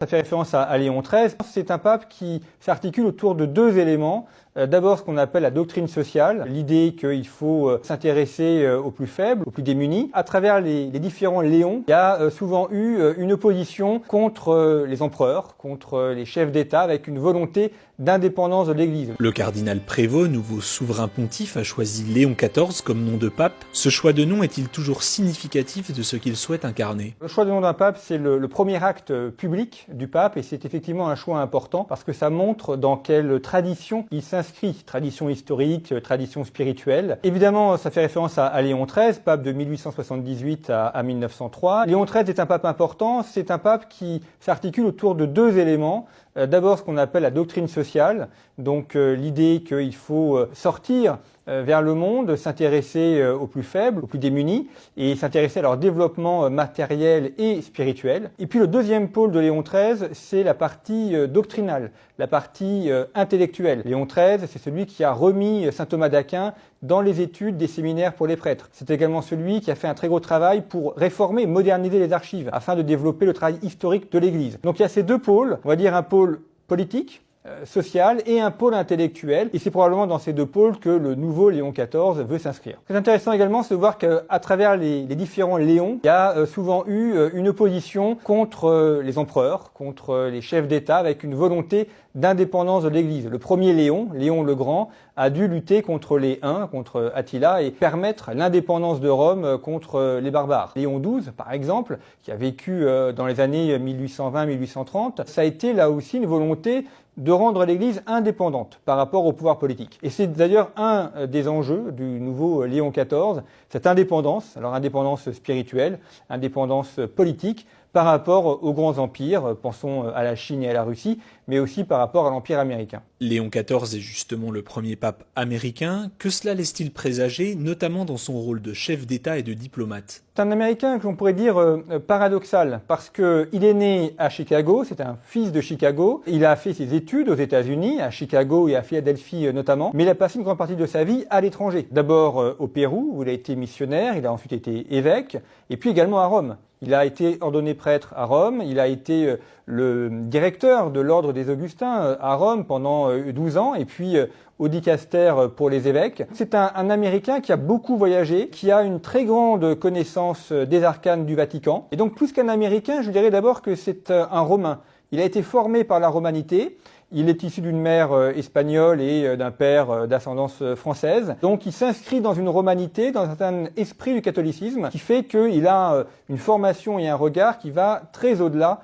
Ça fait référence à Léon XIII. C'est un pape qui s'articule autour de deux éléments. D'abord, ce qu'on appelle la doctrine sociale, l'idée qu'il faut s'intéresser aux plus faibles, aux plus démunis. À travers les différents Léons, il y a souvent eu une opposition contre les empereurs, contre les chefs d'État, avec une volonté d'indépendance de l'Église. Le cardinal Prévost, nouveau souverain pontife, a choisi Léon XIV comme nom de pape. Ce choix de nom est-il toujours significatif de ce qu'il souhaite incarner? Le choix de nom d'un pape, c'est le premier acte public du pape, et c'est effectivement un choix important parce que ça montre dans quelle tradition il s'inscrit, tradition historique, tradition spirituelle. Évidemment, ça fait référence à Léon XIII, pape de 1878 à 1903. Léon XIII est un pape important, c'est un pape qui s'articule autour de deux éléments. D'abord, ce qu'on appelle la doctrine sociale, donc l'idée qu'il faut sortir vers le monde, s'intéresser aux plus faibles, aux plus démunis, et s'intéresser à leur développement matériel et spirituel. Et puis le deuxième pôle de Léon XIII, c'est la partie doctrinale, la partie intellectuelle. Léon XIII, c'est celui qui a remis saint Thomas d'Aquin dans les études des séminaires pour les prêtres. C'est également celui qui a fait un très gros travail pour réformer, moderniser les archives, afin de développer le travail historique de l'Église. Donc il y a ces deux pôles, on va dire un pôle politique, social et un pôle intellectuel, et c'est probablement dans ces deux pôles que le nouveau Léon XIV veut s'inscrire. Ce qui est intéressant également, c'est de voir qu'à travers les différents Léons, il y a souvent eu une opposition contre les empereurs, contre les chefs d'État, avec une volonté d'indépendance de l'Église. Le premier Léon, Léon le Grand, a dû lutter contre les Huns, contre Attila, et permettre l'indépendance de Rome contre les barbares. Léon XII, par exemple, qui a vécu dans les années 1820-1830, ça a été là aussi une volonté de rendre l'Église indépendante par rapport au pouvoir politique. Et c'est d'ailleurs un des enjeux du nouveau Léon XIV, cette indépendance, alors indépendance spirituelle, indépendance politique, par rapport aux grands empires, pensons à la Chine et à la Russie, mais aussi par rapport à l'Empire américain. Léon XIV est justement le premier pape américain. Que cela laisse-t-il présager, notamment dans son rôle de chef d'État et de diplomate? C'est un Américain que l'on pourrait dire paradoxal, parce qu'il est né à Chicago, c'est un fils de Chicago. Il a fait ses études aux États-Unis, à Chicago et à Philadelphie notamment, mais il a passé une grande partie de sa vie à l'étranger. D'abord au Pérou, où il a été missionnaire, il a ensuite été évêque, et puis également à Rome. Il a été ordonné prêtre à Rome, il a été le directeur de l'ordre des Augustins à Rome pendant 12 ans, et puis au dicaster pour les évêques. C'est un Américain qui a beaucoup voyagé, qui a une très grande connaissance des arcanes du Vatican. Et donc plus qu'un Américain, je dirais d'abord que c'est un Romain. Il a été formé par la romanité. Il est issu d'une mère espagnole et d'un père d'ascendance française. Donc il s'inscrit dans une romanité, dans un certain esprit du catholicisme, qui fait qu'il a une formation et un regard qui va très au-delà